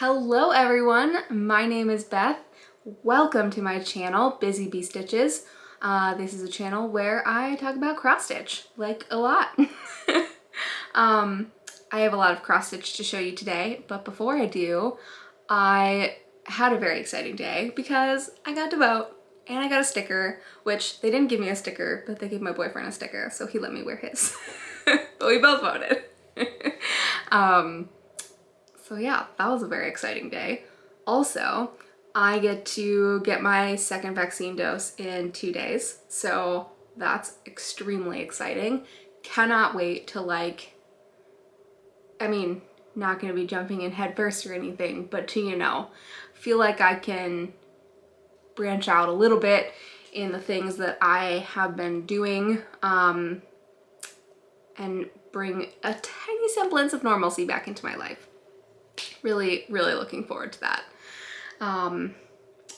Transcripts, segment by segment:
Hello everyone, my name is Beth. Welcome to my channel, Busy Bee Stitches. This is a channel where I talk about cross stitch, like a lot. I have a lot of cross stitch to show you today, but before I do, I had a very exciting day because I got to vote and I got a sticker, which they didn't give me a sticker, but they gave my boyfriend a sticker, so he let me wear his. But we both voted. So yeah, that was a very exciting day. Also, I get to get my second vaccine dose in 2 days, so that's extremely exciting. Cannot wait to not gonna be jumping in head first or anything, but to, feel like I can branch out a little bit in the things that I have been doing, and bring a tiny semblance of normalcy back into my life. Really, really looking forward to that.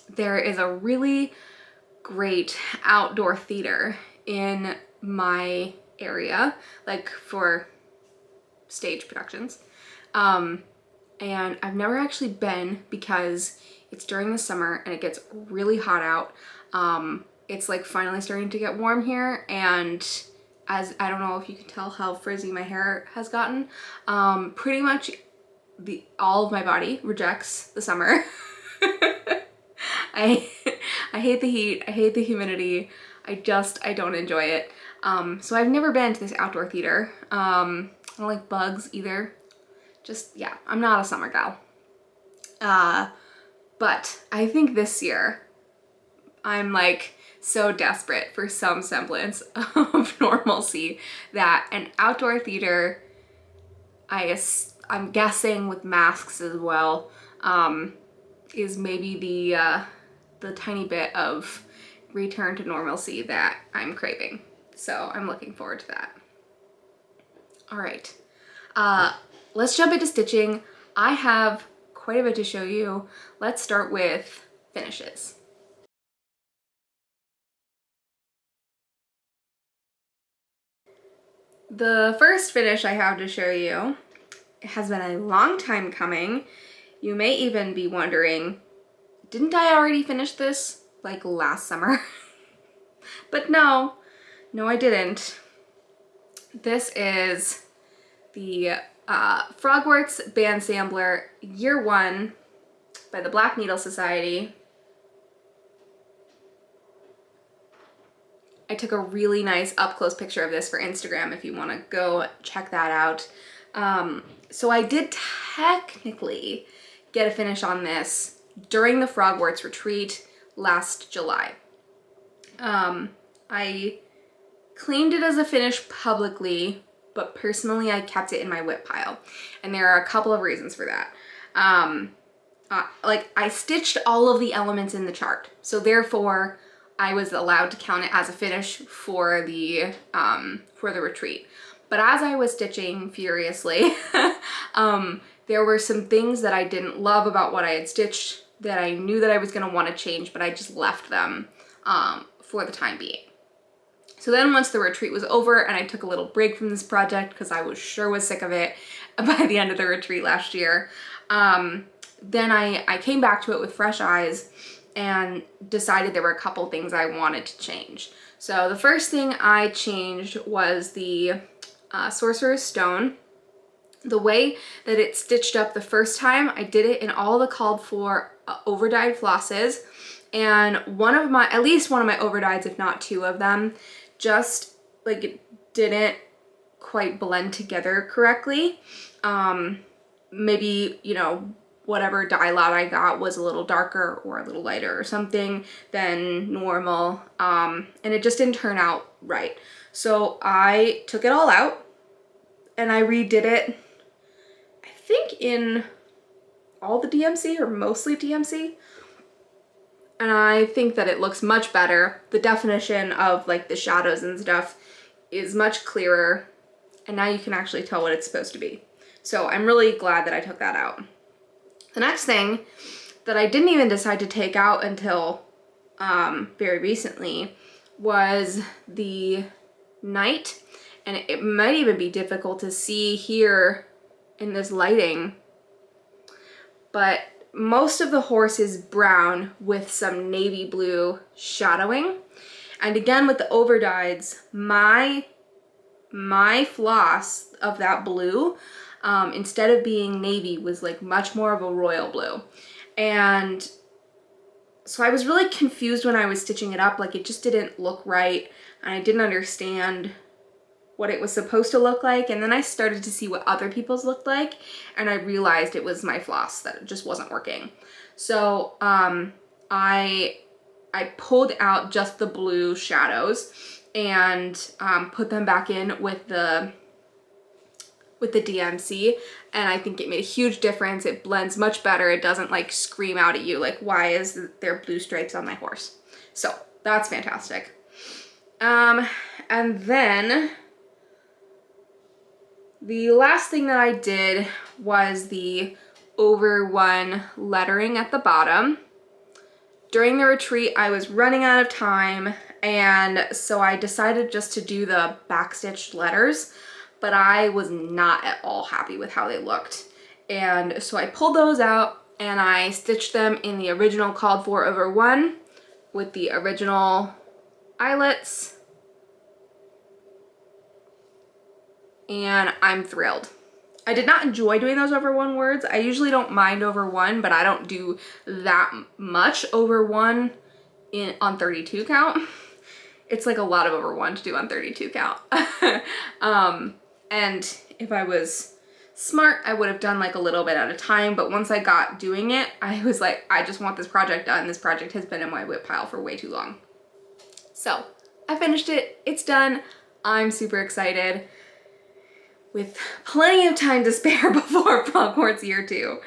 There is a really great outdoor theater in my area, like for stage productions. And I've never actually been because it's during the summer and it gets really hot out. It's like finally starting to get warm here, and as I don't know if you can tell how frizzy my hair has gotten, pretty much all of my body rejects the summer. I hate the heat, I hate the humidity, I don't enjoy it. So I've never been to this outdoor theater. I don't like bugs either. Yeah, I'm not a summer gal. But I think this year I'm like so desperate for some semblance of normalcy that an outdoor theater, I'm guessing with masks as well, is maybe the tiny bit of return to normalcy that I'm craving. So I'm looking forward to that. All right, let's jump into stitching. I have quite a bit to show you. Let's start with finishes. The first finish I have to show you, it has been a long time coming. You may even be wondering, didn't I already finish this like last summer? But no, I didn't. This is the Frogworks Band Sampler Year 1 by the Black Needle Society. I took a really nice up-close picture of this for Instagram if you want to go check that out. So I did technically get a finish on this during the Frogworks retreat last July. I claimed it as a finish publicly, but personally I kept it in my whip pile. And there are a couple of reasons for that. I stitched all of the elements in the chart, so therefore I was allowed to count it as a finish for the retreat. But as I was stitching furiously, there were some things that I didn't love about what I had stitched that I knew that I was going to want to change, but I just left them for the time being. So then once the retreat was over and I took a little break from this project because I was sick of it by the end of the retreat last year, then I came back to it with fresh eyes and decided there were a couple things I wanted to change. So the first thing I changed was the Sorcerer's Stone. The way that it stitched up the first time, I did it in all the called for overdyed flosses, and at least one of my overdyes, if not two of them, just like it didn't quite blend together correctly. Maybe, whatever dye lot I got was a little darker or a little lighter or something than normal, and it just didn't turn out right. So I took it all out and I redid it, I think in all the DMC or mostly DMC, and I think that it looks much better. The definition of like the shadows and stuff is much clearer, and now you can actually tell what it's supposed to be. So I'm really glad that I took that out. The next thing that I didn't even decide to take out until very recently was the night, and it might even be difficult to see here in this lighting, but most of the horse is brown with some navy blue shadowing. And again, with the overdyes, my floss of that blue, instead of being navy, was like much more of a royal blue. And so I was really confused when I was stitching it up. Like, it just didn't look right, and I didn't understand what it was supposed to look like. And then I started to see what other people's looked like, and I realized it was my floss that just wasn't working. So I pulled out just the blue shadows and put them back in with the DMC, and I think it made a huge difference. It blends much better. It doesn't like scream out at you like, why is there blue stripes on my horse? So that's fantastic. And then the last thing that I did was the over-one lettering at the bottom. During the retreat, I was running out of time, and so I decided just to do the backstitched letters, but I was not at all happy with how they looked. And so I pulled those out and I stitched them in the original called for over-one with the original eyelets. And I'm thrilled. I did not enjoy doing those over-one words. I usually don't mind over-one, but I don't do that much over-one on 32 count. It's like a lot of over-one to do on 32 count. And if I was smart, I would have done like a little bit at a time, but once I got doing it, I was like, I just want this project done. This project has been in my whip pile for way too long. So I finished it. It's done. I'm super excited, with plenty of time to spare before Pronghorns year 2.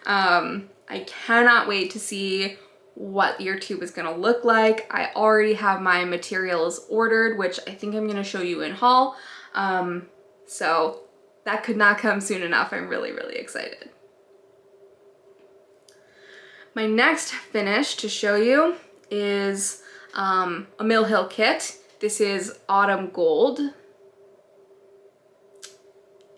I cannot wait to see what year 2 is gonna look like. I already have my materials ordered, which I think I'm gonna show you in haul. So that could not come soon enough. I'm really, really excited. My next finish to show you is a Mill Hill kit. This is Autumn Gold.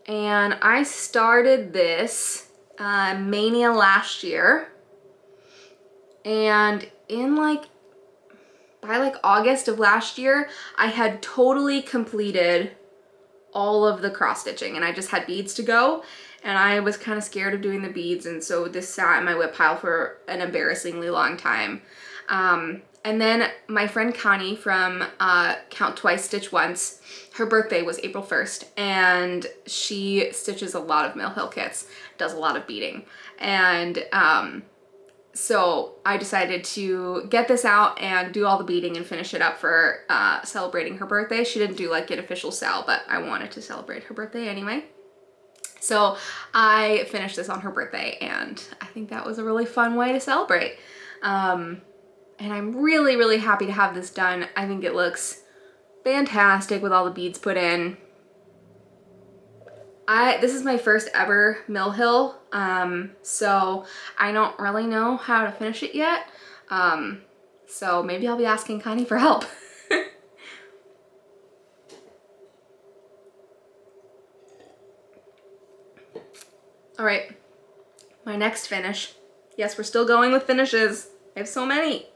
And I started this Mania last year, and by like August of last year, I had totally completed all of the cross stitching, and I just had beads to go, and I was kind of scared of doing the beads, and so this sat in my whip pile for an embarrassingly long time. And then my friend Connie from Count Twice, Stitch Once, her birthday was April 1st, and she stitches a lot of Mill Hill kits, does a lot of beading. And so I decided to get this out and do all the beading and finish it up for celebrating her birthday. She didn't do like an official sale, but I wanted to celebrate her birthday anyway. So I finished this on her birthday, and I think that was a really fun way to celebrate. And I'm really, really happy to have this done. I think it looks fantastic with all the beads put in. This is my first ever Mill Hill, so I don't really know how to finish it yet. So maybe I'll be asking Connie for help. All right, my next finish. Yes, we're still going with finishes. I have so many.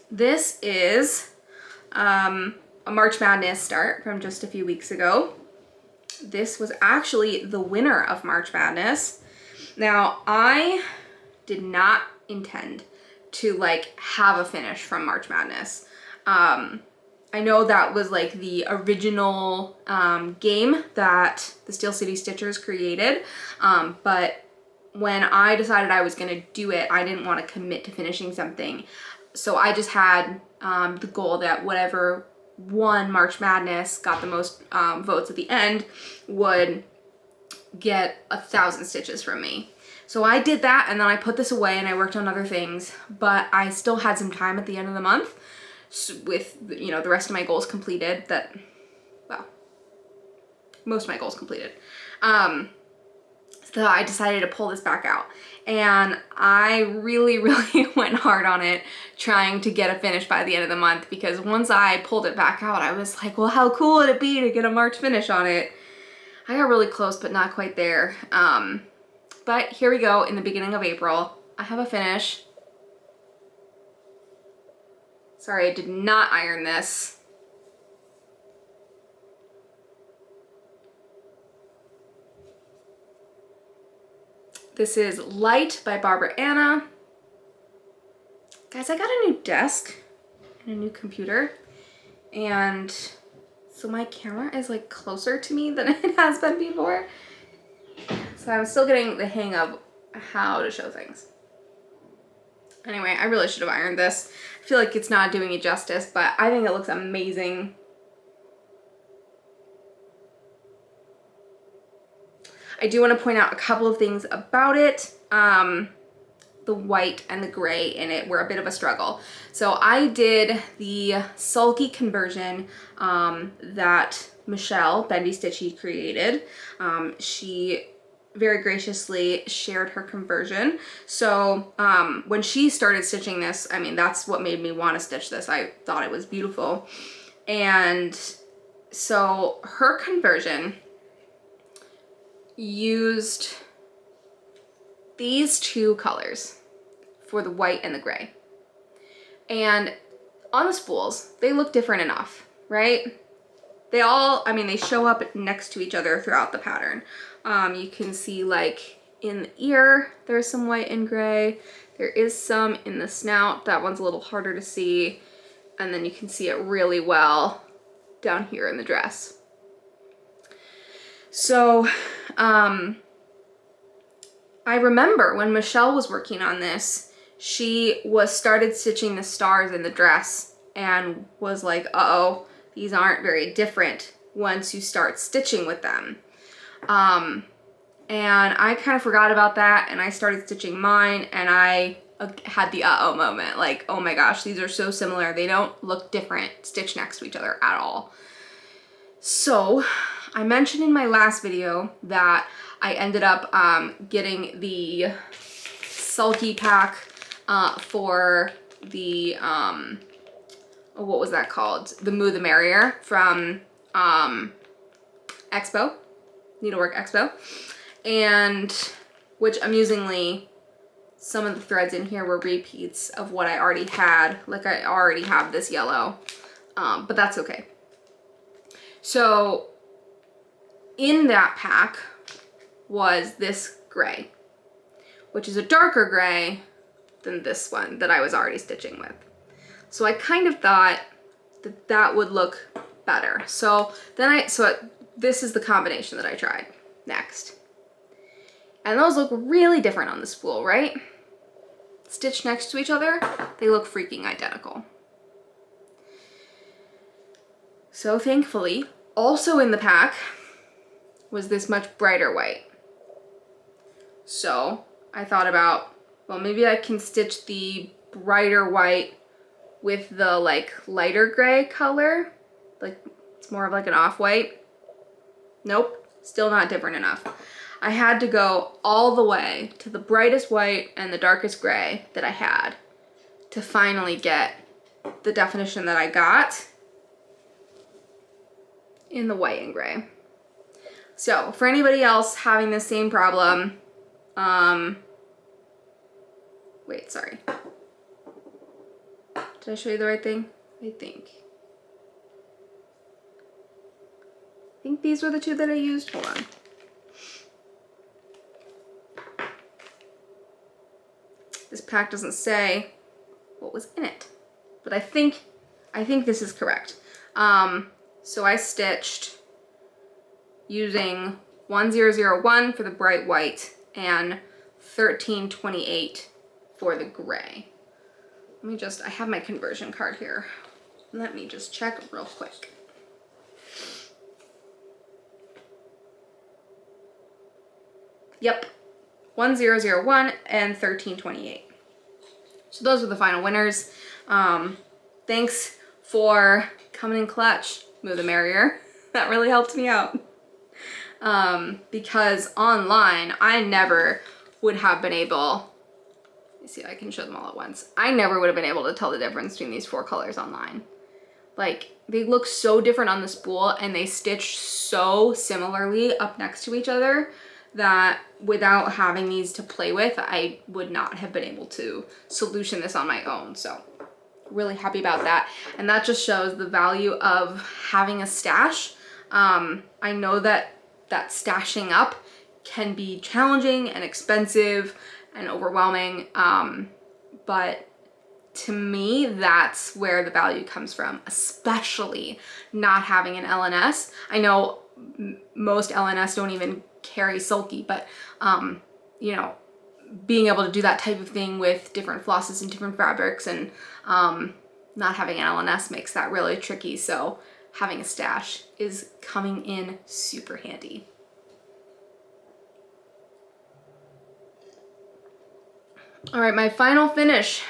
This is a March Madness start from just a few weeks ago. This was actually the winner of March Madness. Now, I did not intend to like have a finish from March Madness. I know that was like the original game that the Steel City Stitchers created, but when I decided I was gonna do it, I didn't want to commit to finishing something. So I just had the goal that whatever won March Madness, got the most votes at the end, would get 1,000 stitches from me. So I did that, and then I put this away and I worked on other things, but I still had some time at the end of the month with, you know, the rest of my goals completed most of my goals completed. So I decided to pull this back out, and I really, really went hard on it trying to get a finish by the end of the month, because once I pulled it back out, I was like, well, how cool would it be to get a March finish on it? I got really close, but not quite there. But here we go in the beginning of April. I have a finish. Sorry, I did not iron this. This is Light by Barbara Anna. Guys, I got a new desk and a new computer, and so my camera is like closer to me than it has been before. So I'm still getting the hang of how to show things. Anyway, I really should have ironed this. I feel like it's not doing it justice, but I think it looks amazing. I do want to point out a couple of things about it. The white and the gray in it were a bit of a struggle. So I did the sulky conversion that Michelle, Bendy Stitchy, created. She very graciously shared her conversion. So when she started stitching this, I mean, that's what made me want to stitch this. I thought it was beautiful. And so her conversion used these two colors for the white and the gray. And on the spools, they look different enough, right? They all, I mean, they show up next to each other throughout the pattern. You can see like in the ear, there's some white and gray. There is some in the snout. That one's a little harder to see. And then you can see it really well down here in the dress. So, I remember when Michelle was working on this, she started stitching the stars in the dress and was like, uh-oh, these aren't very different once you start stitching with them. And I kind of forgot about that, and I started stitching mine, and I had the uh-oh moment, like, oh my gosh, these are so similar. They don't look different stitched next to each other at all. So I mentioned in my last video that I ended up getting the sulky pack for the, what was that called? The Moo the Merrier from Expo, Needlework Expo. And which amusingly, some of the threads in here were repeats of what I already had. Like I already have this yellow, but that's okay. So in that pack was this gray, which is a darker gray than this one that I was already stitching with. So I kind of thought that that would look better. So then this is the combination that I tried next. And those look really different on the spool, right? Stitched next to each other, they look freaking identical. So thankfully, also in the pack was this much brighter white. So I thought about, well, maybe I can stitch the brighter white with the like lighter gray color. Like it's more of like an off-white. Nope, still not different enough. I had to go all the way to the brightest white and the darkest gray that I had to finally get the definition that I got in the white and gray. So for anybody else having the same problem, wait, sorry. Did I show you the right thing? I think these were the two that I used. Hold on. This pack doesn't say what was in it, but I think this is correct. So I stitched using 1001 for the bright white and 1328 for the gray. Let me just, I have my conversion card here. Let me just check real quick. Yep, 1001 and 1328. So those are the final winners. Thanks for coming in clutch, Moo the Merrier. That really helped me out. Because online, I never would have been able, let me see if I can show them all at once. I never would have been able to tell the difference between these four colors online. Like, they look so different on the spool and they stitch so similarly up next to each other that without having these to play with, I would not have been able to solution this on my own. So really happy about that. And that just shows the value of having a stash. I know that stashing up can be challenging and expensive and overwhelming, but to me, that's where the value comes from, especially not having an LNS. I know most LNS don't even carry Sulky, but you know, being able to do that type of thing with different flosses and different fabrics, and not having an LNS makes that really tricky. So having a stash is coming in super handy. All right, my final finish.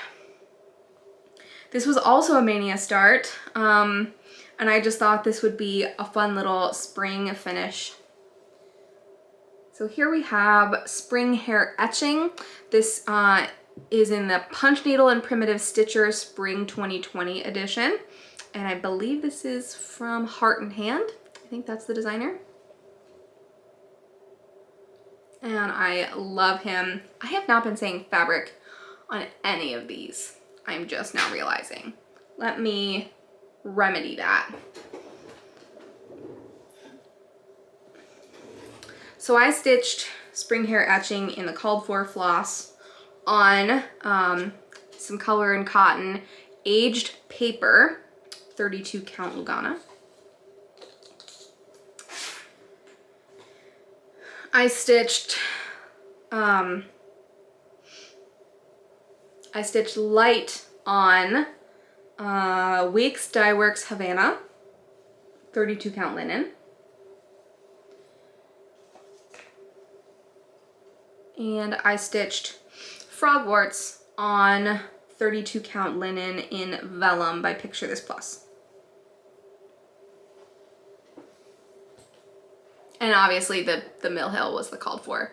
This was also a Mania start, and I just thought this would be a fun little spring finish. So here we have Spring Hair Etching. This is in the Punch Needle and Primitive Stitcher Spring 2020 edition, and I believe this is from Heart and Hand. I think that's the designer. And I love him. I have not been saying fabric on any of these. I'm just now realizing. Let me remedy that. So I stitched Spring Hair Etching in the called for floss on some color and cotton aged paper, 32 count Lugana. I stitched light on Weeks Dye Works Havana, 32 count linen. And I stitched Frogwarts on 32 count linen in Vellum by Picture This Plus. And obviously the Mill Hill was the called for,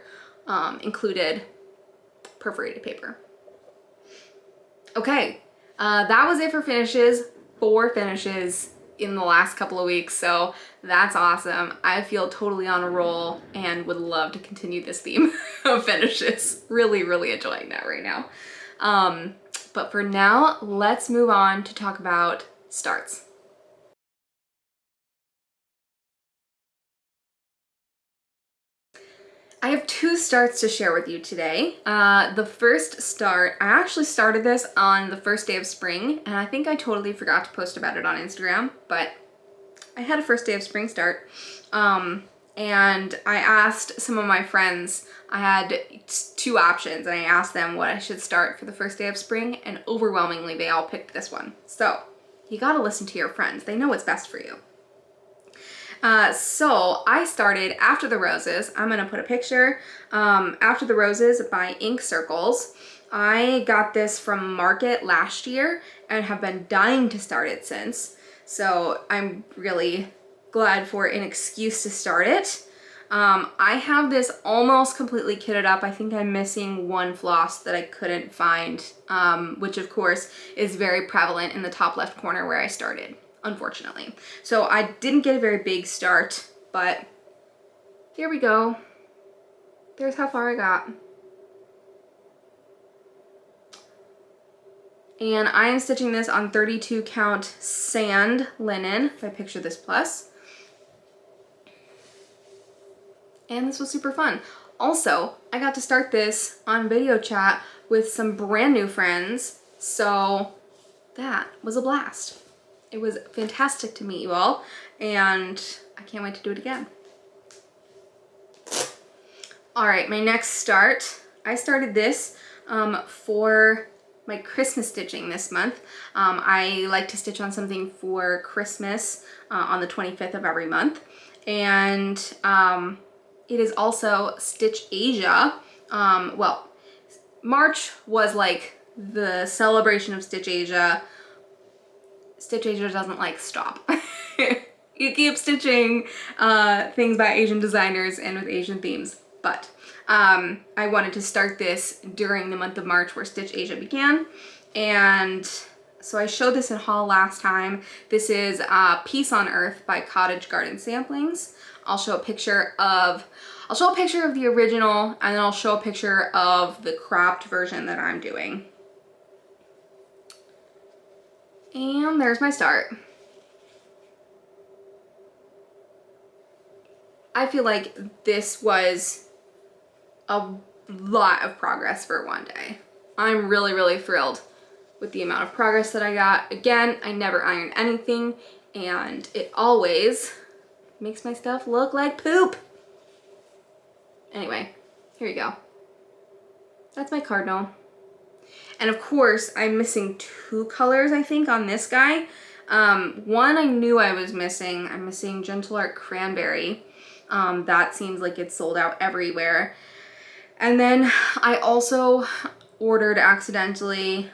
included perforated paper. Okay, that was it for finishes. 4 finishes in the last couple of weeks, so that's awesome. I feel totally on a roll and would love to continue this theme of finishes. Really, really enjoying that right now. But for now, let's move on to talk about starts. I have 2 starts to share with you today. The first start, I actually started this on the first day of spring, and I think I totally forgot to post about it on Instagram, but I had a first day of spring start. And I asked some of my friends, I had 2 options, and I asked them what I should start for the first day of spring, and overwhelmingly they all picked this one. So you gotta listen to your friends. They know what's best for you. So I started After the Roses. I'm gonna put a picture. After the Roses by Ink Circles. I got this from Market last year and have been dying to start it since. So I'm really glad for an excuse to start it. I have this almost completely kitted up. I think I'm missing 1 floss that I couldn't find, which of course is very prevalent in the top left corner where I started, unfortunately. So I didn't get a very big start, but here we go. There's how far I got. And I am stitching this on 32 count sand linen by Picture This Plus. And this was super fun. Also, I got to start this on video chat with some brand new friends, so that was a blast. It was fantastic to meet you all, and I can't wait to do it again. All right, my next start, I started this for my Christmas stitching this month. I like to stitch on something for Christmas on the 25th of every month, and it is also Stitch Asia. Well, March was like the celebration of Stitch Asia. Stitch Asia doesn't like stop. You keep stitching things by Asian designers and with Asian themes, but I wanted to start this during the month of March where Stitch Asia began, and so I showed this in haul last time. This is Peace on Earth by Cottage Garden Samplings. I'll show a picture of, I'll show a picture of the original and then I'll show a picture of the cropped version that I'm doing. And there's my start. I feel like this was a lot of progress for one day. I'm really, really thrilled with the amount of progress that I got. Again, I never iron anything and it always makes my stuff look like poop. Anyway, here you go. That's my cardinal. And of course, I'm missing 2 colors, I think, on this guy. One I knew I was missing. I'm missing Gentle Art Cranberry. That seems like it's sold out everywhere. And then I also ordered accidentally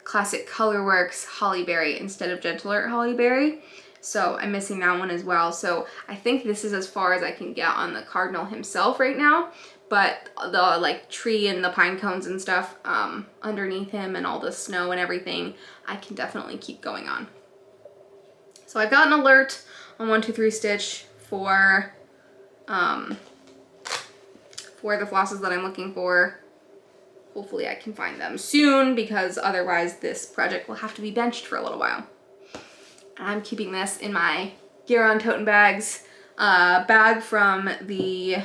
Classic Colorworks Hollyberry instead of Gentle Art Hollyberry. So I'm missing that one as well. So I think this is as far as I can get on the cardinal himself right now. But the like tree and the pine cones and stuff underneath him and all the snow and everything, I can definitely keep going on. So I got an alert on 123 Stitch for the flosses that I'm looking for. Hopefully I can find them soon because otherwise this project will have to be benched for a little while. I'm keeping this in my Gear On Toten Bags bag from the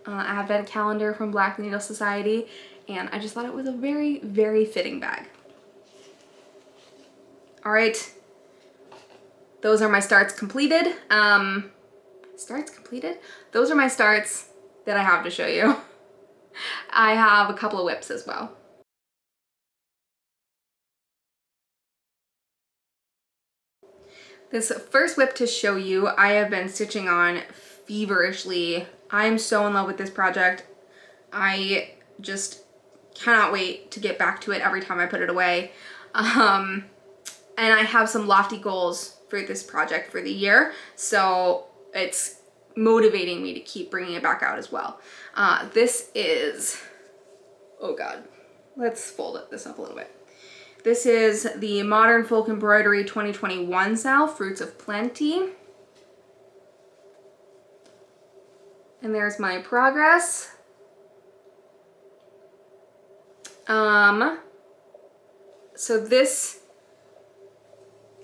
advent calendar from Black Needle Society, and I just thought it was a very, very fitting bag. All right, those are my starts completed. Starts completed? Those are my starts that I have to show you. I have a couple of whips as well. This first whip to show you, I have been stitching on feverishly. I'm so in love with this project. I just cannot wait to get back to it every time I put it away. And I have some lofty goals for this project for the year, so it's motivating me to keep bringing it back out as well. This is, oh God, let's fold this up a little bit. This is the Modern Folk Embroidery 2021 Sal, Fruits of Plenty. And there's my progress. So this,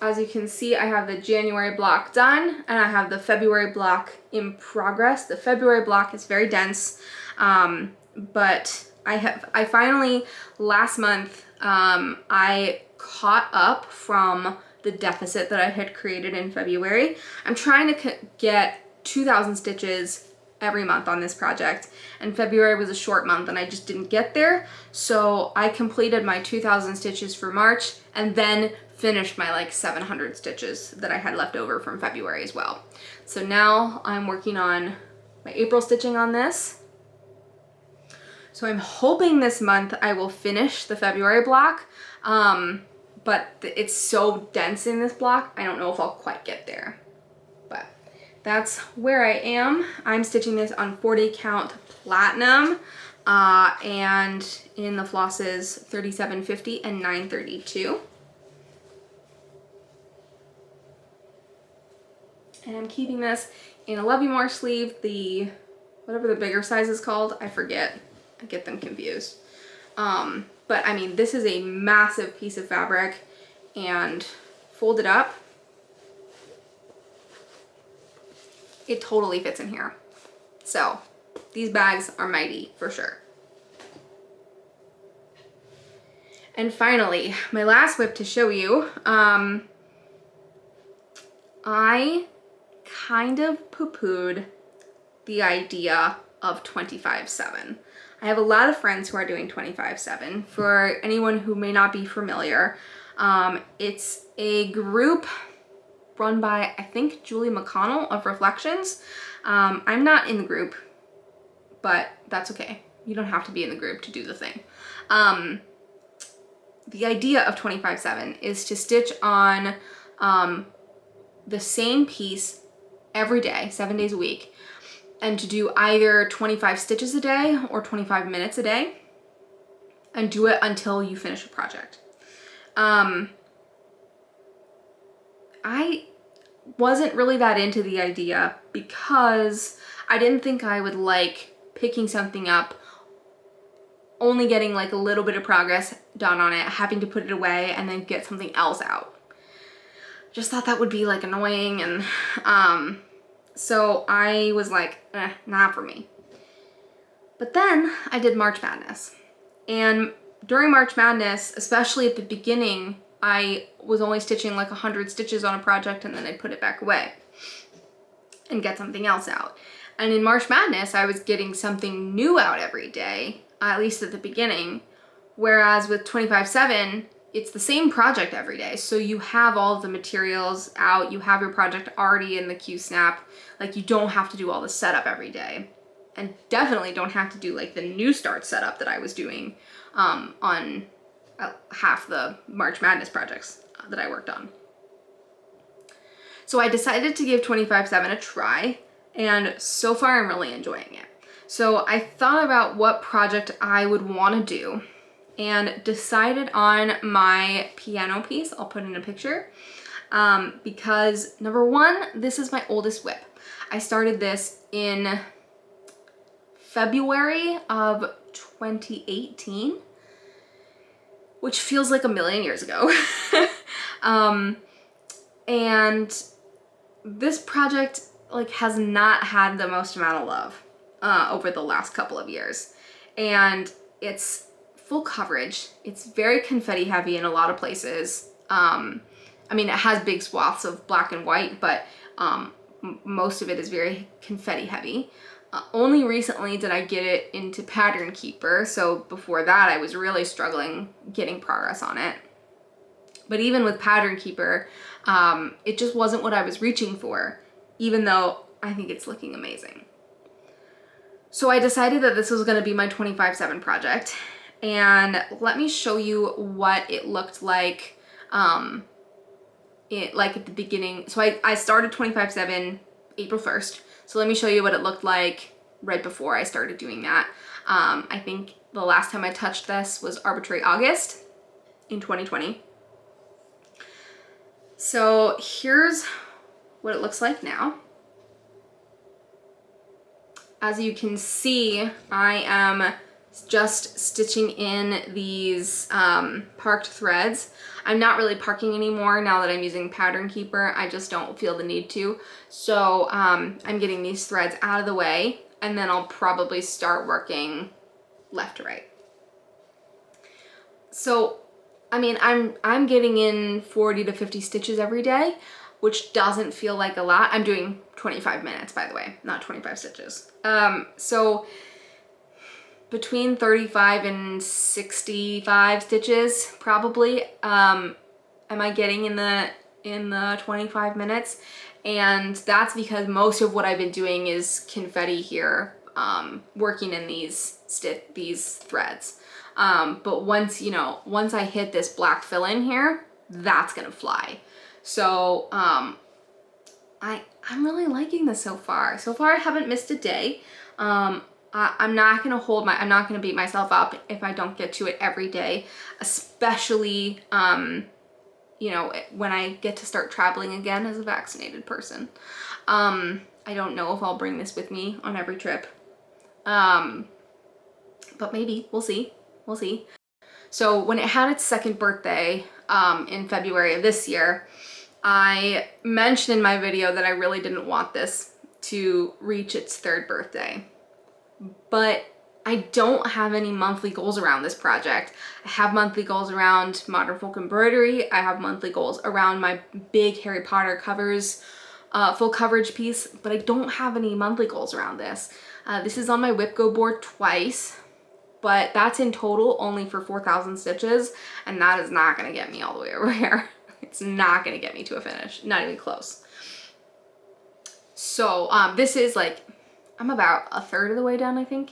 as you can see, I have the January block done and I have the February block in progress. The February block is very dense, but I finally, last month, I caught up from the deficit that I had created in February. I'm trying to get 2,000 stitches every month on this project, and February was a short month and I just didn't get there. So I completed my 2,000 stitches for March and then finished my like 700 stitches that I had left over from February as well. So now I'm working on my April stitching on this. So I'm hoping this month I will finish the February block, but it's so dense in this block, I don't know if I'll quite get there. But that's where I am. I'm stitching this on 40 count platinum and in the flosses 3750 and 932. And I'm keeping this in a Love You More sleeve, the whatever the bigger size is called, I forget. I get them confused. But I mean, this is a massive piece of fabric, and folded up, it totally fits in here. So these bags are mighty for sure. And finally, my last whip to show you, I kind of poo-pooed the idea of 25/7. I have a lot of friends who are doing 25/7. For anyone who may not be familiar, it's a group run by, I think, Julie McConnell of Reflections. I'm not in the group, but that's okay. You don't have to be in the group to do the thing. The idea of 25/7 is to stitch on the same piece every day, 7 days a week, and to do either 25 stitches a day or 25 minutes a day, and do it until you finish a project. I wasn't really that into the idea because I didn't think I would like picking something up, only getting like a little bit of progress done on it, having to put it away and then get something else out. Just thought that would be like annoying, and so I was like, not for me. But then I did March Madness, and during March Madness, especially at the beginning, I was only stitching like 100 stitches on a project and then I'd put it back away and get something else out. And in March Madness, I was getting something new out every day, at least at the beginning. Whereas with 25/7, it's the same project every day. So you have all of the materials out, you have your project already in the Q-Snap. Like, you don't have to do all the setup every day. And definitely don't have to do like the new start setup that I was doing on half the March Madness projects that I worked on. So I decided to give 25/7 a try, and so far I'm really enjoying it. So I thought about what project I would want to do and decided on my piano piece. I'll put in a picture because number one, this is my oldest WIP. I started this in February of 2018, which feels like a million years ago. And this project like has not had the most amount of love over the last couple of years. And it's full coverage. It's very confetti heavy in a lot of places. I mean, it has big swaths of black and white, but most of it is very confetti heavy. Only recently did I get it into Pattern Keeper, so before that I was really struggling getting progress on it. But even with Pattern Keeper, it just wasn't what I was reaching for, even though I think it's looking amazing. So I decided that this was going to be my 25/7 project, and let me show you what it looked like like at the beginning. So I started 25/7 April 1st. So let me show you what it looked like right before I started doing that. I think the last time I touched this was Arbitrary August in 2020. So here's what it looks like now. As you can see, I am just stitching in these parked threads. I'm not really parking anymore now that I'm using Pattern Keeper. I just don't feel the need to. So I'm getting these threads out of the way, and then I'll probably start working left to right. So, I mean, I'm getting in 40 to 50 stitches every day, which doesn't feel like a lot. I'm doing 25 minutes, by the way, not 25 stitches. So between 35 and 65 stitches probably am I getting in the 25 minutes, and that's because most of what I've been doing is confetti here, working in these threads. But once I hit this black fill in here, that's gonna fly. So I'm really liking this so far. So far I haven't missed a day. I'm not gonna beat myself up if I don't get to it every day, especially, you know, when I get to start traveling again as a vaccinated person. I don't know if I'll bring this with me on every trip, but maybe, we'll see. So when it had its second birthday, in February of this year, I mentioned in my video that I really didn't want this to reach its third birthday. But I don't have any monthly goals around this project. I have monthly goals around Modern Folk Embroidery. I have monthly goals around my big Harry Potter covers, full coverage piece, but I don't have any monthly goals around this. This is on my WIP Go board twice, but that's in total only for 4,000 stitches, and that is not gonna get me all the way over here. It's not gonna get me to a finish, not even close. So this is like, I'm about a third of the way done, I think.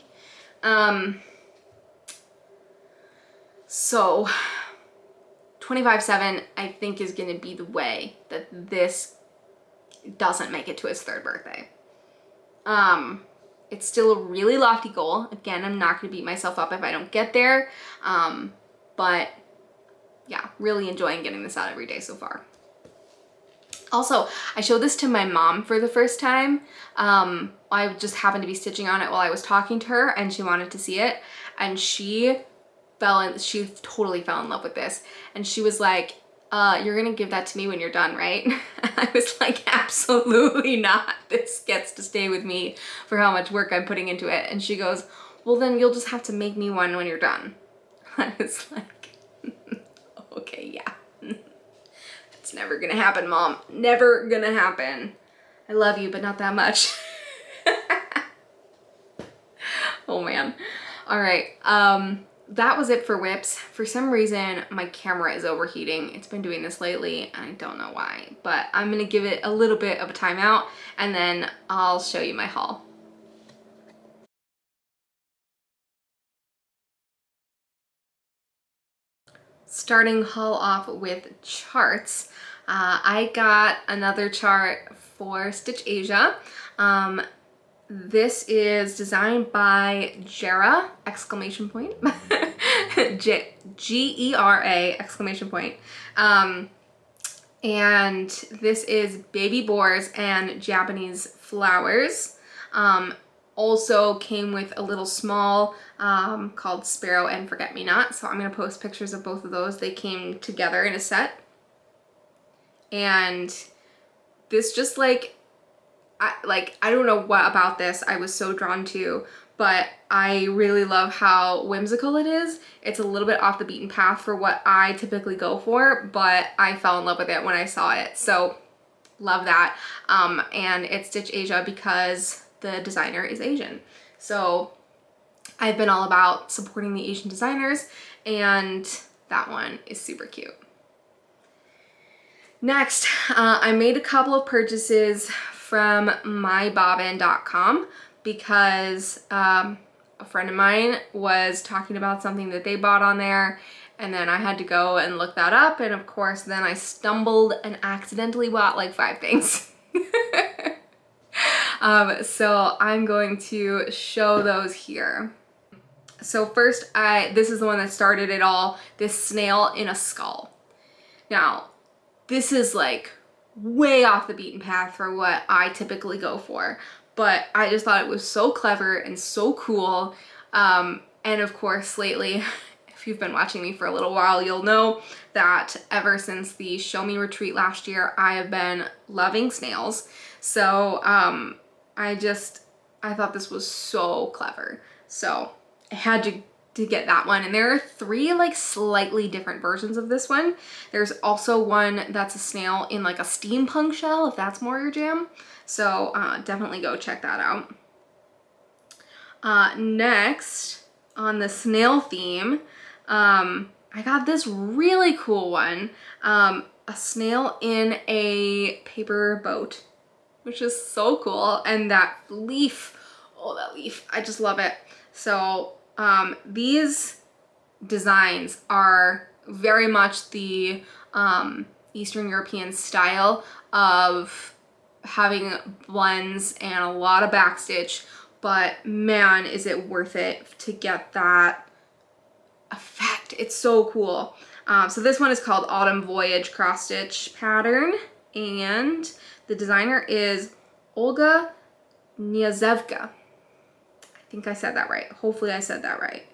So 25/7 I think is gonna be the way that this doesn't make it to its third birthday. It's still a really lofty goal. Again, I'm not gonna beat myself up if I don't get there. But yeah, really enjoying getting this out every day so far. Also, I showed this to my mom for the first time. I just happened to be stitching on it while I was talking to her, and she wanted to see it, and she totally fell in love with this. And she was like, you're gonna give that to me when you're done, right? I was like, absolutely not. This gets to stay with me for how much work I'm putting into it. And she goes, well, then you'll just have to make me one when you're done. I was like, okay, yeah. It's never gonna happen, Mom. Never gonna happen. I love you, but not that much. Oh man. All right. That was it for whips. For some reason, my camera is overheating. It's been doing this lately, and I don't know why, but I'm gonna give it a little bit of a timeout, and then I'll show you my haul. Starting haul off with charts. I got another chart for Stitch Asia. This is designed by Gera, exclamation point. G-E-R-A, exclamation point. And this is baby boars and Japanese flowers. Also came with a little small called Sparrow and Forget Me Not. So I'm gonna post pictures of both of those. They came together in a set. And this just like, I don't know what about this I was so drawn to, but I really love how whimsical it is. It's a little bit off the beaten path for what I typically go for, but I fell in love with it when I saw it. So love that. And it's Stitch Asia because the designer is Asian. So I've been all about supporting the Asian designers, and that one is super cute. Next, I made a couple of purchases from mybobbin.com because a friend of mine was talking about something that they bought on there, and then I had to go and look that up, and of course then I stumbled and accidentally bought like 5 things. So I'm going to show those here. So first, this is the one that started it all, this snail in a skull. Now, this is like way off the beaten path for what I typically go for, but I just thought it was so clever and so cool. And of course, lately, if you've been watching me for a little while, you'll know that ever since the Show Me retreat last year, I have been loving snails. So I thought this was so clever. So I had to get that one. And there are 3 like slightly different versions of this one. There's also one that's a snail in like a steampunk shell, if that's more your jam. So definitely go check that out. Next, on the snail theme, I got this really cool one. A snail in a paper boat, which is so cool. And that leaf, oh, that leaf, I just love it. So these designs are very much the Eastern European style of having blends and a lot of backstitch, but man, is it worth it to get that effect. It's so cool. So this one is called Autumn Voyage Cross Stitch Pattern, and the designer is Olga Niazevka. I think I said that right. Hopefully I said that right.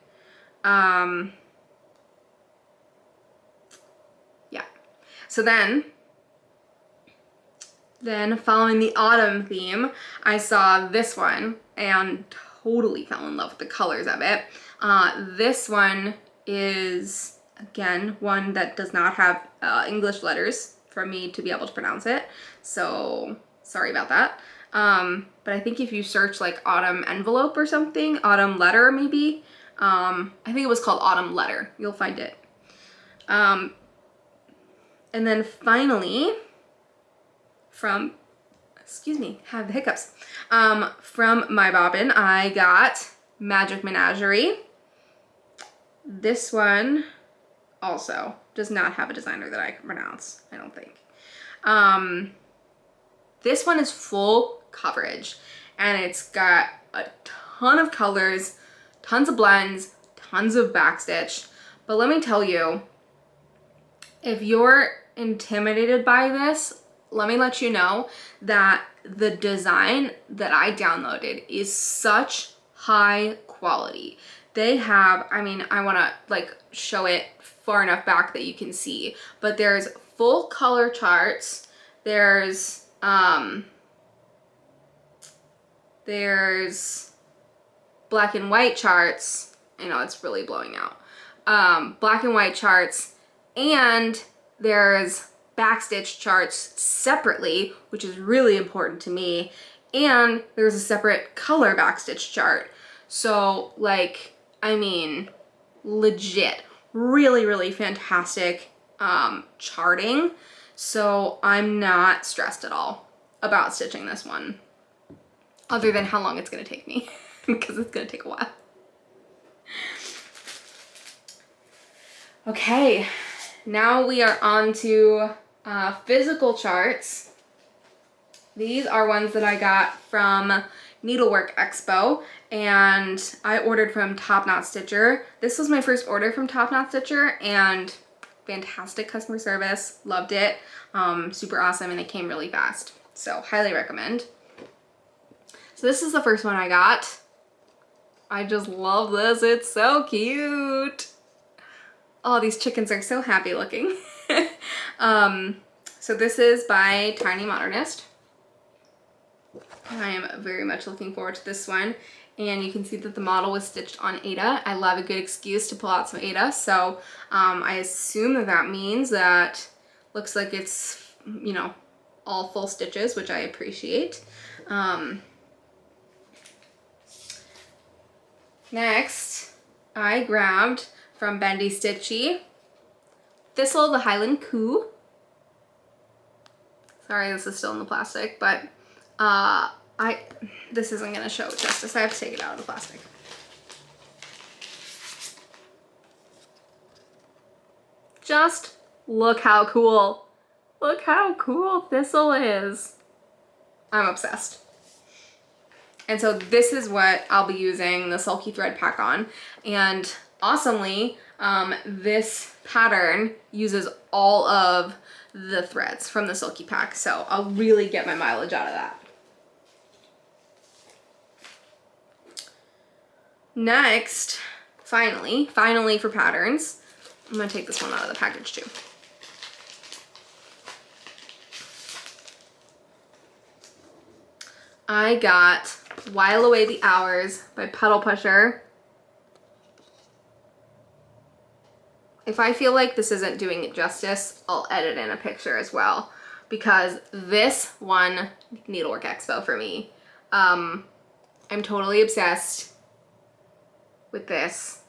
Yeah. So then following the autumn theme, I saw this one and totally fell in love with the colors of it. This one is, again, one that does not have English letters for me to be able to pronounce it. So sorry about that. But I think if you search like autumn envelope or something, autumn letter maybe, I think it was called autumn letter, you'll find it. And then finally, from, excuse me, have the hiccups, from My Bobbin, I got Magic Menagerie. This one also does not have a designer that I can pronounce, I don't think. This one is full coverage, and it's got a ton of colors, tons of blends, tons of backstitch. But let me tell you, if you're intimidated by this, let me let you know that the design that I downloaded is such high quality. They have, I mean, I want to like show it far enough back that you can see, but there's full color charts. There's black and white charts. I know it's really blowing out. Black and white charts, and there's backstitch charts separately, which is really important to me, and there's a separate color backstitch chart. So like, I mean, legit, really, really fantastic charting. So I'm not stressed at all about stitching this one, other than how long it's gonna take me, because it's gonna take a while. Okay, now we are on to physical charts. These are ones that I got from Needlework Expo, and I ordered from Top Knot Stitcher. This was my first order from Top Knot Stitcher, and fantastic customer service, loved it. Super awesome, and it came really fast. So highly recommend. So this is the first one I got. I just love this, it's so cute. Oh, these chickens are so happy looking. So this is by Tiny Modernist. I am very much looking forward to this one. And you can see that the model was stitched on Aida. I love a good excuse to pull out some Aida. So I assume that that means that looks like it's, you know, all full stitches, which I appreciate. Next, I grabbed from Bendy Stitchy Thistle the Highland Coo. Sorry, this is still in the plastic, but this isn't gonna show justice. I have to take it out of the plastic. Just look how cool. Look how cool Thistle is. I'm obsessed. And so this is what I'll be using the Sulky Thread Pack on. And awesomely, this pattern uses all of the threads from the Sulky Pack. So I'll really get my mileage out of that. Next, finally for patterns, I'm gonna take this one out of the package too. I got While Away the Hours by Pedal Pusher. If I feel like this isn't doing it justice, I'll edit in a picture as well, because this one, Needlework Expo for me. I'm totally obsessed with this.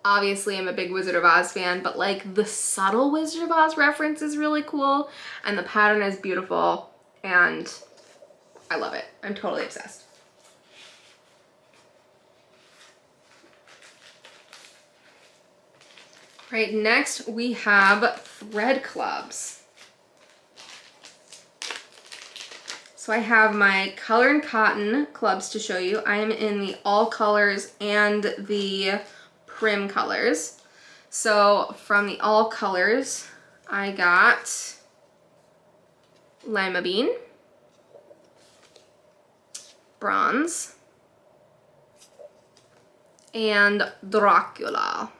Obviously, I'm a big Wizard of Oz fan, but like the subtle Wizard of Oz reference is really cool, and the pattern is beautiful, and I love it. I'm totally obsessed. Right, next we have thread clubs. So I have my Color and Cotton clubs to show you. I am in the all colors and the prim colors. So from the all colors, I got Lima Bean, Bronze, and Dracula.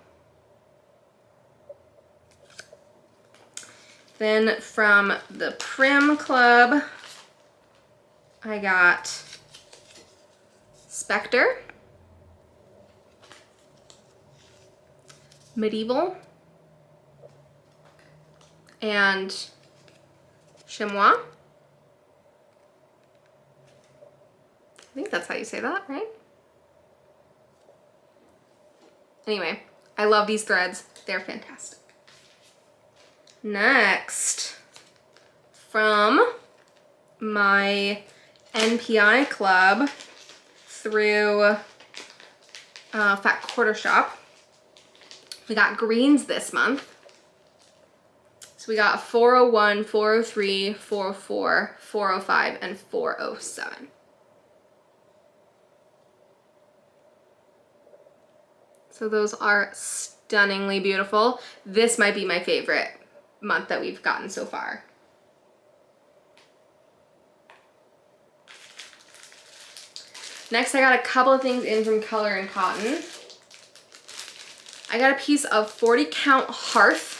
Then from the Prim Club, I got Spectre, Medieval, and Chamois. I think that's how you say that, right? Anyway, I love these threads. They're fantastic. Next, from my NPI club through Fat Quarter Shop, we got greens this month. So we got 401, 403, 404, 405, and 407. So those are stunningly beautiful. This might be my favorite month that we've gotten so far. Next, I got a couple of things in from Color and Cotton. I got a piece of 40 count Hearth.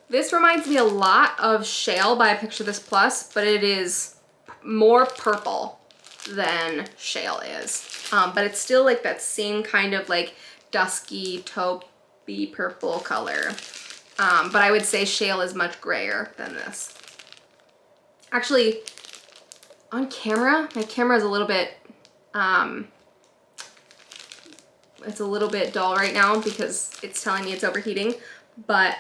This reminds me a lot of Shale by Picture This Plus, but it is more purple than Shale is. But it's still like that same kind of like dusky, taupey purple color. But I would say Shale is much grayer than this. Actually, on camera, my camera is a little bit, it's a little bit dull right now because it's telling me it's overheating. But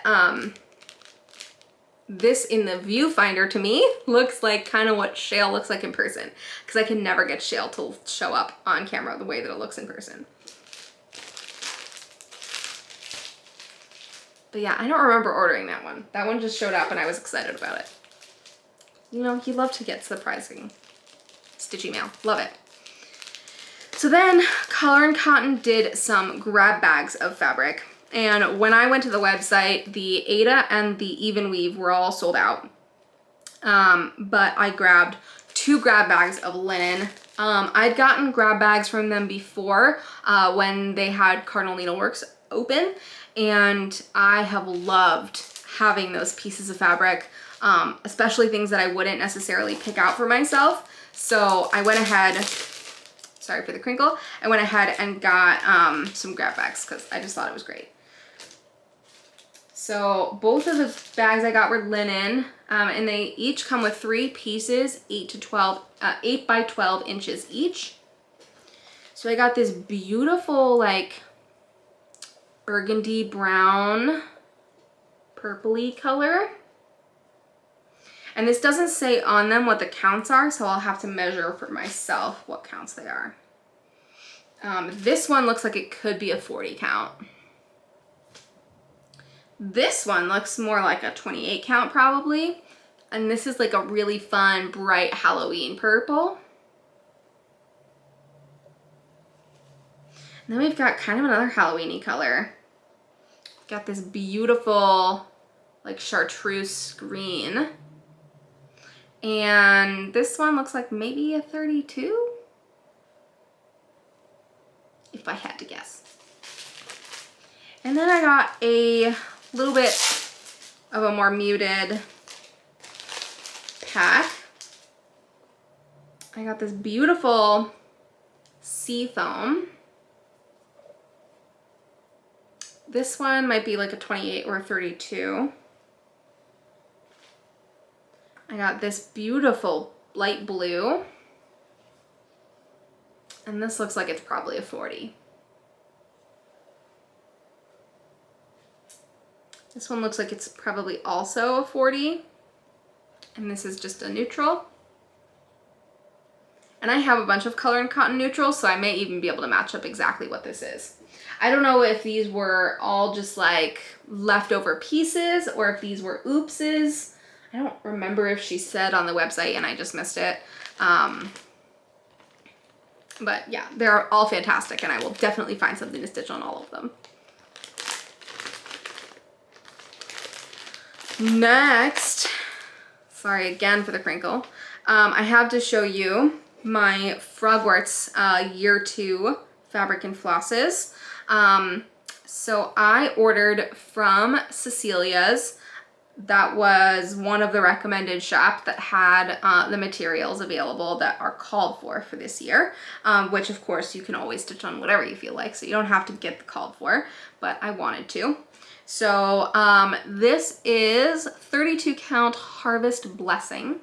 this in the viewfinder to me looks like kind of what Shale looks like in person, because I can never get Shale to show up on camera the way that it looks in person. But yeah, I don't remember ordering that one. That one just showed up and I was excited about it. You know, you love to get surprising stitchy mail. Love it. So then Color and Cotton did some grab bags of fabric. And when I went to the website, the Aida and the Even Weave were all sold out. But I grabbed 2 grab bags of linen. I'd gotten grab bags from them before when they had Cardinal Needleworks open. And I have loved having those pieces of fabric, especially things that I wouldn't necessarily pick out for myself. So I went ahead, sorry for the crinkle, I went ahead and got some grab bags because I just thought it was great. So both of the bags I got were linen, and they each come with 3 pieces, 8 by 12 inches each. So I got this beautiful like burgundy brown purpley color. And this doesn't say on them what the counts are, so I'll have to measure for myself what counts they are. This one looks like it could be a 40 count. This one looks more like a 28 count probably. And this is like a really fun, bright Halloween purple. And then we've got kind of another Halloween-y color. Got this beautiful like chartreuse green. And this one looks like maybe a 32, if I had to guess. And then I got a little bit of a more muted pack. I got this beautiful sea foam. This one might be like a 28 or a 32. I got this beautiful light blue. And this looks like it's probably a 40. This one looks like it's probably also a 40. And this is just a neutral. And I have a bunch of Color and Cotton neutrals, so I may even be able to match up exactly what this is. I don't know if these were all just like leftover pieces or if these were oopses. I don't remember if she said on the website and I just missed it. But yeah, they're all fantastic and I will definitely find something to stitch on all of them. Next, sorry again for the crinkle, I have to show you my Frogwarts Year 2 fabric and flosses. So I ordered from Cecilia's. That was one of the recommended shops that had the materials available that are called for this year, which of course you can always stitch on whatever you feel like, so you don't have to get the called for, but I wanted to. So this is 32 count Harvest Blessing.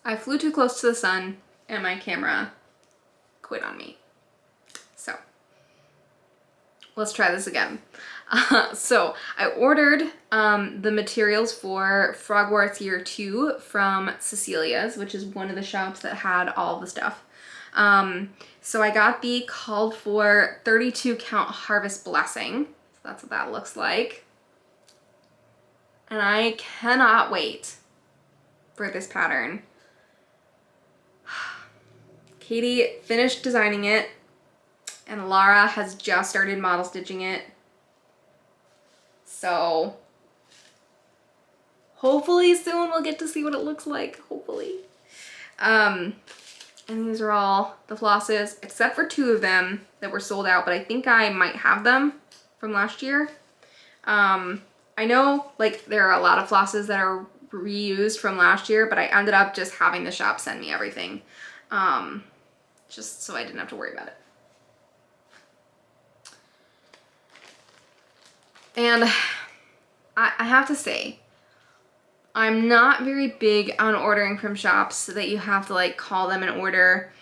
I flew too close to the sun and my camera quit on me. So let's try this again. So I ordered the materials for Frogwarts Year 2 from Cecilia's, which is one of the shops that had all the stuff. So I got the called for 32 count Harvest Blessing. So that's what that looks like. And I cannot wait for this pattern. Katie finished designing it and Lara has just started model stitching it. So hopefully soon we'll get to see what it looks like, hopefully. And these are all the flosses, except for 2 of them that were sold out, but I think I might have them from last year. I know like there are a lot of flosses that are reused from last year, but I ended up just having the shop send me everything, just so I didn't have to worry about it. And I have to say, I'm not very big on ordering from shops so that you have to like call them and order,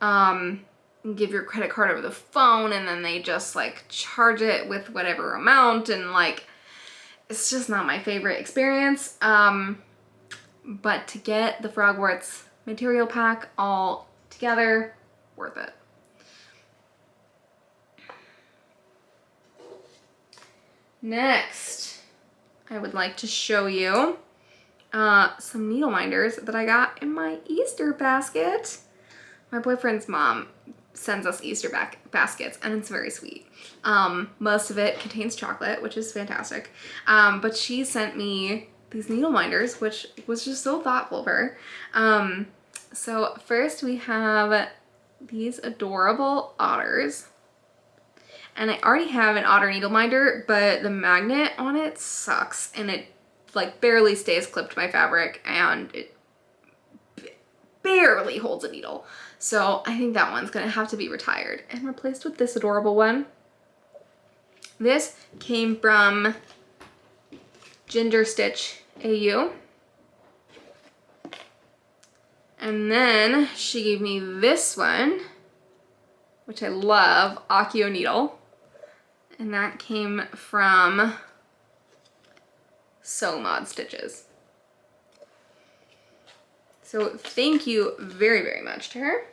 and give your credit card over the phone, and then they just like charge it with whatever amount, and like it's just not my favorite experience. But to get the Frogworts material pack all together, worth it. Next, I would like to show you some needle minders that I got in my Easter basket. My boyfriend's mom sends us Easter baskets, and it's very sweet. Most of it contains chocolate, which is fantastic. But she sent me these needle minders, which was just so thoughtful of her. So first we have these adorable otters. And I already have an otter needle minder, but the magnet on it sucks, and it like barely stays clipped to my fabric, and it barely holds a needle. So I think that one's gonna have to be retired and replaced with this adorable one. This came from Ginger Stitch AU. And then she gave me this one, which I love, Accio Needle. And that came from Sew Mod Stitches. So thank you very, very much to her.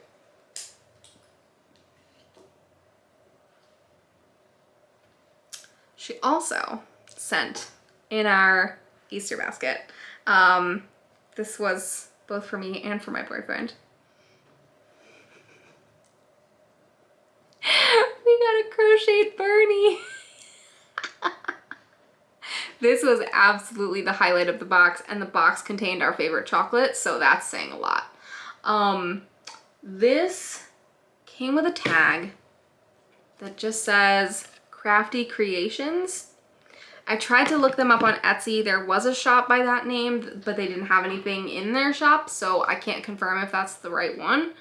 She also sent in our Easter basket. This was both for me and for my boyfriend. We got a crocheted Barney. This was absolutely the highlight of the box, and the box contained our favorite chocolate, so that's saying a lot. This came with a tag that just says Crafty Creations. I tried to look them up on Etsy. There was a shop by that name, but they didn't have anything in their shop, so I can't confirm if that's the right one.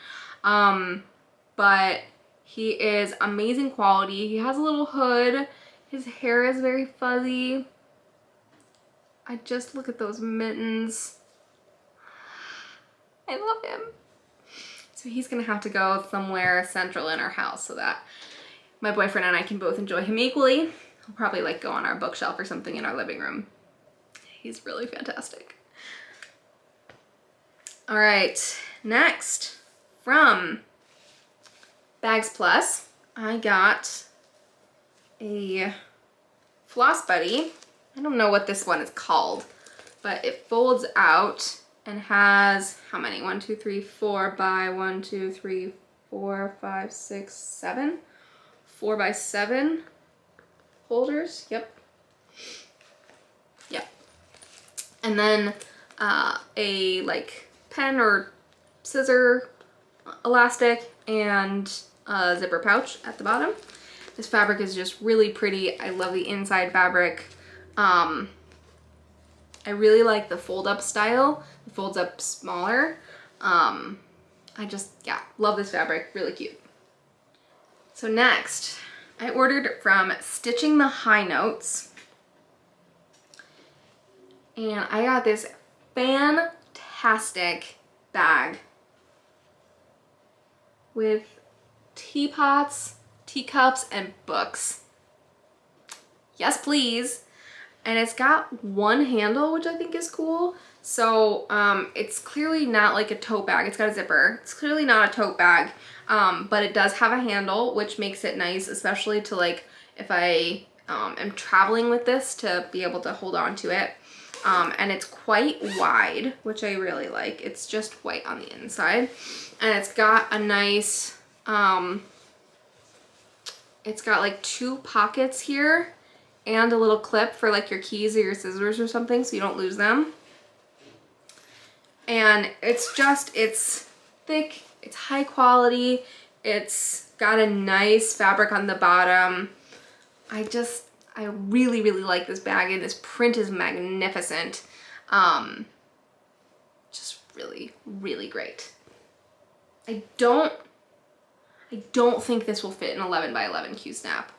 But he is amazing quality. He has a little hood. His hair is very fuzzy. I just look at those mittens. I love him. So he's gonna have to go somewhere central in our house so that my boyfriend and I can both enjoy him equally. He'll probably like go on our bookshelf or something in our living room. He's really fantastic. All right, next from Bags Plus, I got a Floss Buddy. I don't know what this one is called, but it folds out and has how many? 1, 2, 3, 4 by 1, 2, 3, 4, 5, 6, 7. 4 by 7 holders. Yep. Yep. And then a like pen or scissor elastic and a zipper pouch at the bottom. This fabric is just really pretty. I love the inside fabric. I really like the fold up style. It folds up smaller. I just, yeah, love this fabric, really cute. So next, I ordered from Stitching the High Notes. And I got this fantastic bag with teapots, teacups, and books. Yes, please. And it's got one handle, which I think is cool. So it's clearly not like a tote bag. It's got a zipper. It's clearly not a tote bag, but it does have a handle, which makes it nice, especially to like if I am traveling with this, to be able to hold on to it. And it's quite wide, which I really like. It's just white on the inside. And it's got a nice, it's got like 2 pockets here and a little clip for like your keys or your scissors or something so you don't lose them. And it's just, it's thick, It's high quality. It's got a nice fabric on the bottom. I really, really like this bag, and this print is magnificent. Just really, really great. I don't think this will fit an 11 by 11 Q-snap.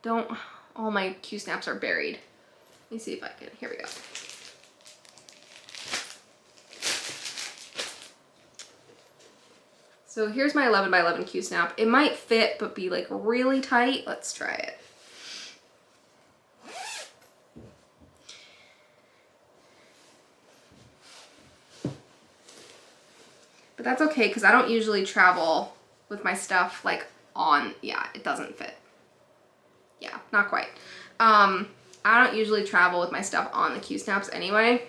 All my Q-snaps are buried. Let me see if I can, here we go. So here's my 11 by 11 Q-snap. It might fit, but be like really tight. Let's try it. But that's okay, because I don't usually travel with my stuff like on, yeah, it doesn't fit. Yeah, not quite. I don't usually travel with my stuff on the Q-snaps anyway.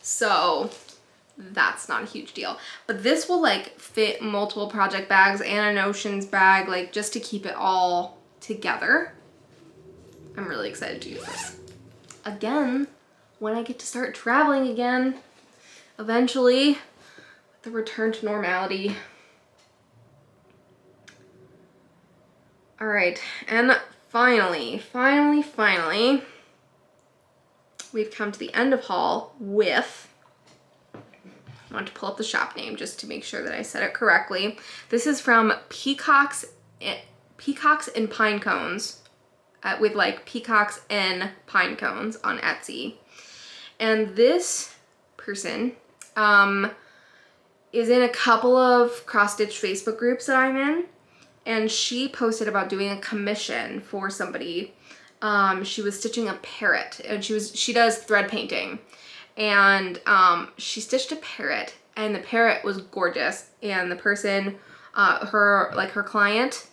So that's not a huge deal. But this will like fit multiple project bags and an Oceans bag, like just to keep it all together. I'm really excited to use this. Again, when I get to start traveling again, eventually, the return to normality. All right, and finally, we've come to the end of haul with, I want to pull up the shop name just to make sure that I said it correctly. This is from Peacocks and Pine Cones, with like peacocks and pine cones on Etsy. And this person is in a couple of cross-stitch Facebook groups that I'm in, and she posted about doing a commission for somebody. She was stitching a parrot, and she does thread painting, and she stitched a parrot, and the parrot was gorgeous, and the person, her client,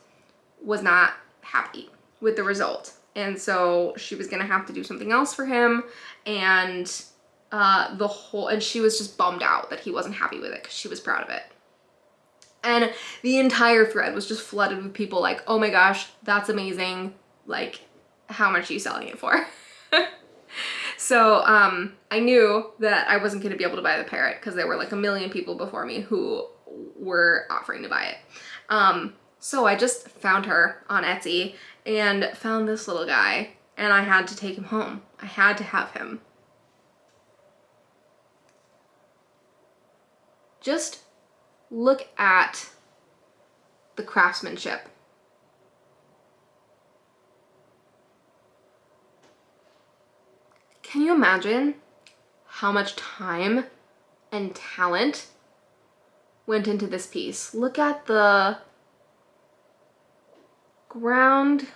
was not happy with the result, and so she was gonna have to do something else for him, and and she was just bummed out that he wasn't happy with it because she was proud of it. And the entire thread was just flooded with people like, oh my gosh, that's amazing. Like, how much are you selling it for? So I knew that I wasn't going to be able to buy the parrot because there were like a million people before me who were offering to buy it. So I just found her on Etsy and found this little guy, and I had to take him home. I had to have him. Just look at the craftsmanship. Can you imagine how much time and talent went into this piece? Look at the ground,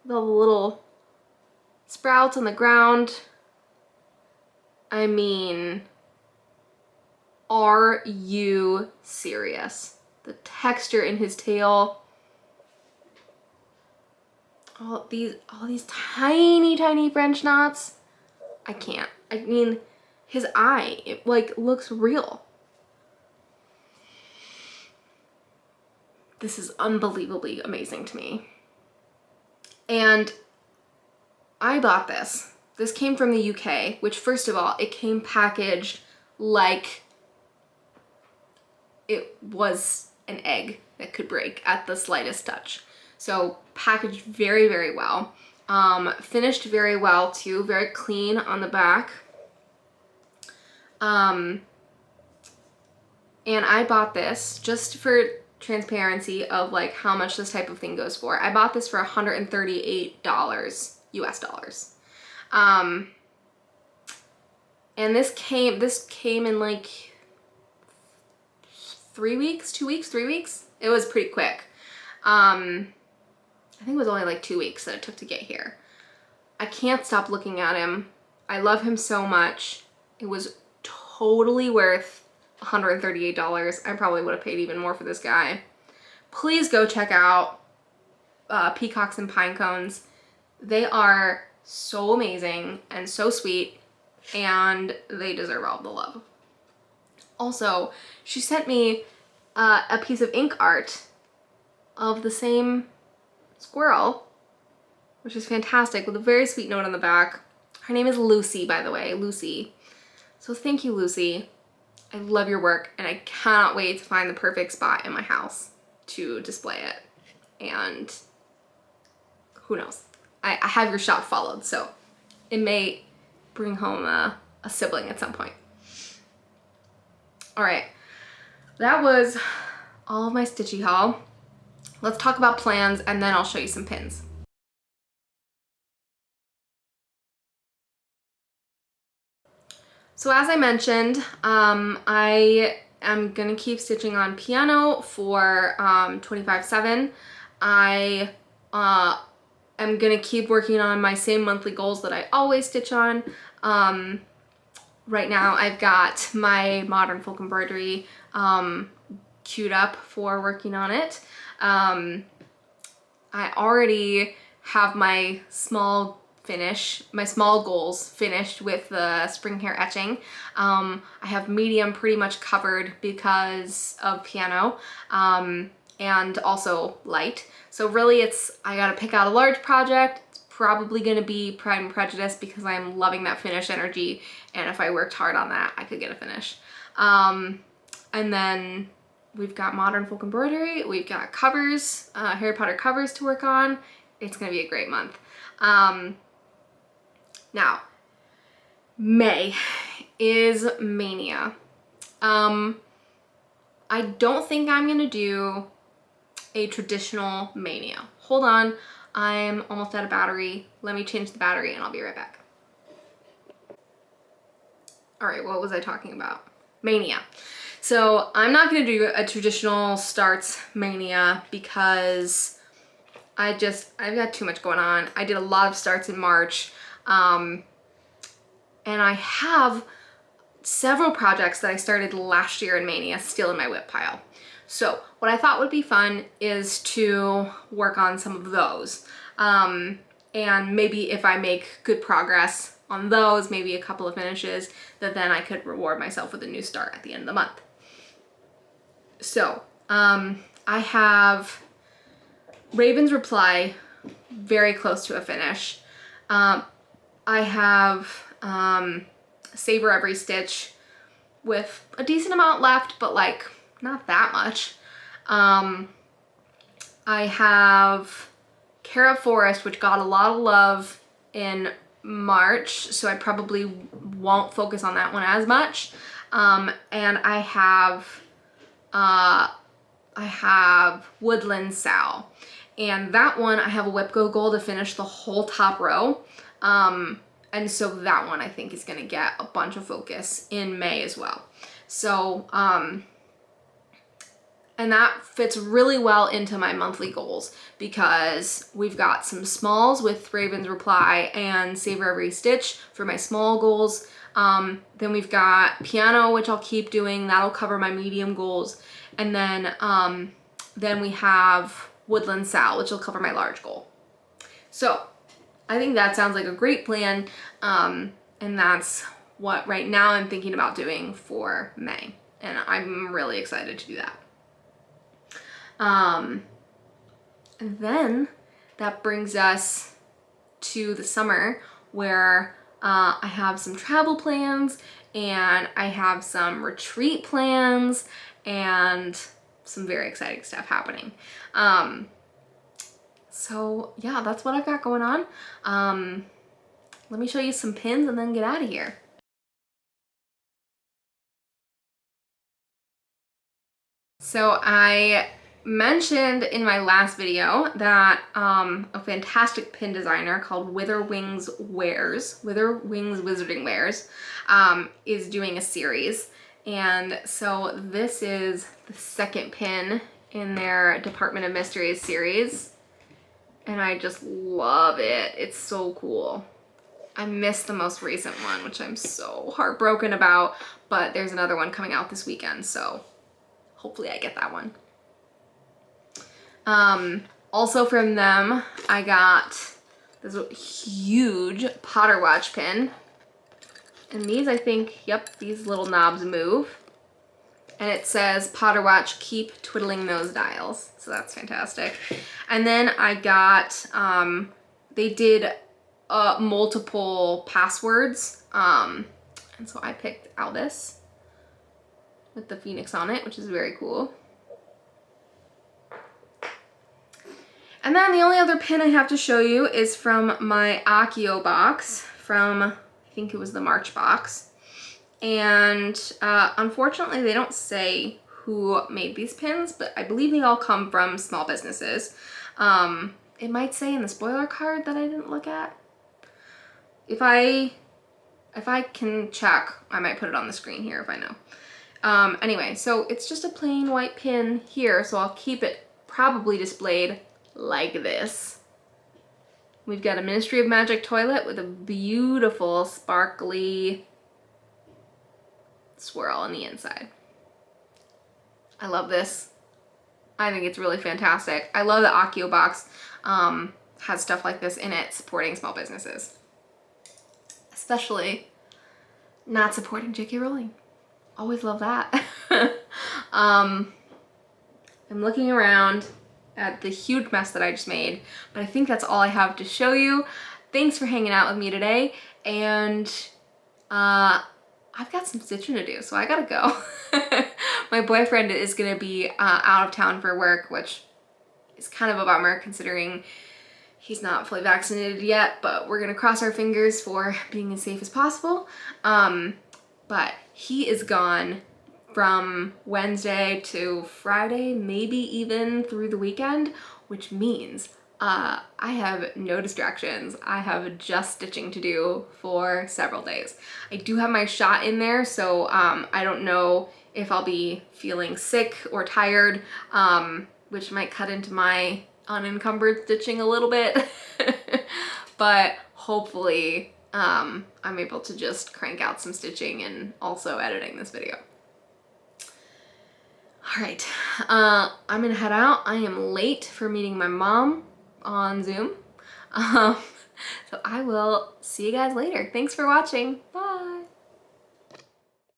the little sprouts on the ground. I mean, are you serious? The texture in his tail. All these tiny French knots. I can't. I mean, his eye, it like looks real. This is unbelievably amazing to me. And I bought this. This came from the UK, which first of all, it came packaged like it was an egg that could break at the slightest touch. So packaged very, very well. Finished very well too, very clean on the back. And I bought this just for transparency of like how much this type of thing goes for. I bought this for $138 US dollars. And this came in like 3 weeks, 2 weeks, 3 weeks. It was pretty quick. I think it was only like 2 weeks that it took to get here. I can't stop looking at him. I love him so much. It was totally worth $138. I probably would have paid even more for this guy. Please go check out Peacocks and Pine Cones. They are so amazing and so sweet, and they deserve all the love. Also, she sent me a piece of ink art of the same squirrel, which is fantastic, with a very sweet note on the back. Her name is Lucy, by the way, Lucy. So thank you, Lucy. I love your work, and I cannot wait to find the perfect spot in my house to display it. And who knows? I have your shop followed, so it may bring home a sibling at some point. All right, that was all of my stitchy haul. Let's talk about plans, and then I'll show you some pins. So as I mentioned, I am gonna keep stitching on piano for 25/7. I am gonna keep working on my same monthly goals that I always stitch on. Right now I've got my modern folk embroidery queued up for working on it. I already have my small goals finished with the spring hair etching. I have medium pretty much covered because of piano, and also light. So really I gotta pick out a large project. It's probably gonna be Pride and Prejudice because I'm loving that finish energy, and if I worked hard on that, I could get a finish. And then we've got modern folk embroidery, we've got covers, Harry Potter covers to work on. It's gonna be a great month. Now, May is Mania. I don't think I'm gonna do a traditional Mania. Hold on, I'm almost out of battery. Let me change the battery and I'll be right back. All right, what was I talking about? Mania. So I'm not gonna do a traditional starts Mania because I've got too much going on. I did a lot of starts in March, and I have several projects that I started last year in Mania still in my whip pile. So what I thought would be fun is to work on some of those. And maybe if I make good progress on those, maybe a couple of finishes, that then I could reward myself with a new start at the end of the month. So I have Raven's Reply very close to a finish. I have Savor Every Stitch with a decent amount left, but like not that much. I have Cara Forest, which got a lot of love in March, so I probably won't focus on that one as much. And I have Woodland Sow, and that one I have a whip go goal to finish the whole top row. And so that one I think is gonna get a bunch of focus in May as well. So, and that fits really well into my monthly goals because we've got some smalls with Raven's Reply and Savor Every Stitch for my small goals. Then we've got piano, which I'll keep doing. That'll cover my medium goals. And then we have Woodland Sow, which will cover my large goal. So I think that sounds like a great plan. And that's what right now I'm thinking about doing for May. And I'm really excited to do that. And then that brings us to the summer where I have some travel plans and I have some retreat plans and some very exciting stuff happening. So yeah, that's what I've got going on. Let me show you some pins and then get out of here. So I mentioned in my last video that a fantastic pin designer called Wither Wings Wizarding Wares, is doing a series. And so this is the second pin in their Department of Mysteries series. And I just love it. It's so cool. I missed the most recent one, which I'm so heartbroken about, but there's another one coming out this weekend, so hopefully I get that one. Also from them, I got this huge Potter Watch pin. And these, I think, yep, these little knobs move. And it says, Potter Watch, keep twiddling those dials. So that's fantastic. And then I got, they did multiple passwords. And so I picked Albus. with the phoenix on it, which is very cool. And then the only other pin I have to show you is from my Accio box from, I think it was the March box. And unfortunately they don't say who made these pins, but I believe they all come from small businesses. It might say in the spoiler card that I didn't look at. If I can check, I might put it on the screen here if I know. Anyway, so it's just a plain white pin here, so I'll keep it probably displayed like this. We've got a Ministry of Magic toilet with a beautiful sparkly swirl on the inside. I love this. I think it's really fantastic. I love the Accio box has stuff like this in it supporting small businesses. Especially not supporting J.K. Rowling. Always love that. I'm looking around at the huge mess that I just made, but I think that's all I have to show you. Thanks for hanging out with me today, and I've got some stitching to do, so I gotta go. My boyfriend is gonna be out of town for work, which is kind of a bummer considering he's not fully vaccinated yet, but we're gonna cross our fingers for being as safe as possible. But he is gone from Wednesday to Friday, maybe even through the weekend, which means I have no distractions. I have just stitching to do for several days. I do have my shot in there, so I don't know if I'll be feeling sick or tired, which might cut into my unencumbered stitching a little bit. But hopefully I'm able to just crank out some stitching and also editing this video. All right, I'm gonna head out. I am late for meeting my mom on Zoom. So I will see you guys later. Thanks for watching. Bye.